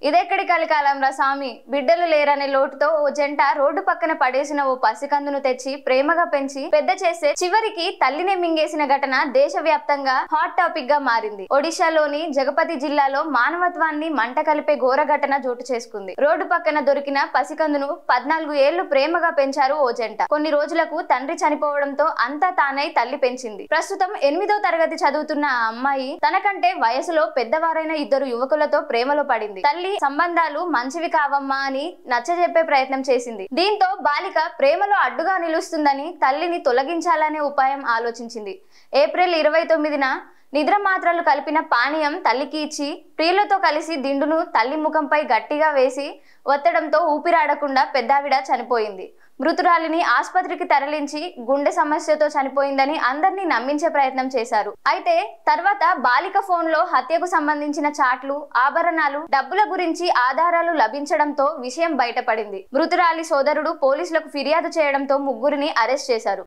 ఇదెక్కడి కలికాలం రా స్వామి. బిడ్డలు లేరనే లోటుతో ఓ జంట రోడ్డు పక్కన పడేసిన ఓ పసికందును తెచ్చి ప్రేమగా పెంచి పెద్ద చేసే చివరికి తల్లినే మింగేసిన ఘటన దేశవ్యాప్తంగా హాట్ టాపిక్ గా మారింది. ఒడిశాలోని జగపతి జిల్లాలో మానవత్వాన్ని మంట కలిపే ఘోర ఘటన చోటు చేసుకుంది. రోడ్డు పక్కన దొరికిన పసికందును 14 ఏళ్లు ప్రేమగా పెంచారు ఓ జంట. కొన్ని రోజులకు తండ్రి చనిపోవడంతో అంతా తానై తల్లి పెంచింది. ప్రస్తుతం 8వ తరగతి చదువుతున్న ఆ అమ్మాయి తనకంటే వయసులో పెద్దవారైన 2 యువకులతో ప్రేమలో పడింది. తల్లి సంబంధాలు మంచివి కావమ్మా అని నచ్చజెప్పే ప్రయత్నం చేసింది. దీంతో బాలిక ప్రేమలో అడ్డుగా నిలుస్తుందని తల్లిని తొలగించాలనే ఉపాయం ఆలోచించింది. ఏప్రిల్ 29న నిద్ర మాత్రలు కలిపిన పానీయం తల్లికి ఇచ్చి ప్రియులతో కలిసి దిండును తల్లి ముఖంపై గట్టిగా వేసి ఒత్తడంతో ఊపిరాడకుండా పెద్దావిడ చనిపోయింది. మృతురాలిని ఆసుపత్రికి తరలించి గుండె సమస్యతో చనిపోయిందని అందరినీ నమ్మించే ప్రయత్నం చేశారు. అయితే తర్వాత బాలిక ఫోన్లో హత్యకు సంబంధించిన చాట్లు, ఆభరణాలు, డబ్బుల గురించి ఆధారాలు లభించడంతో విషయం బయటపడింది. మృతురాలి సోదరుడు పోలీసులకు ఫిర్యాదు చేయడంతో ముగ్గురిని అరెస్ట్ చేశారు.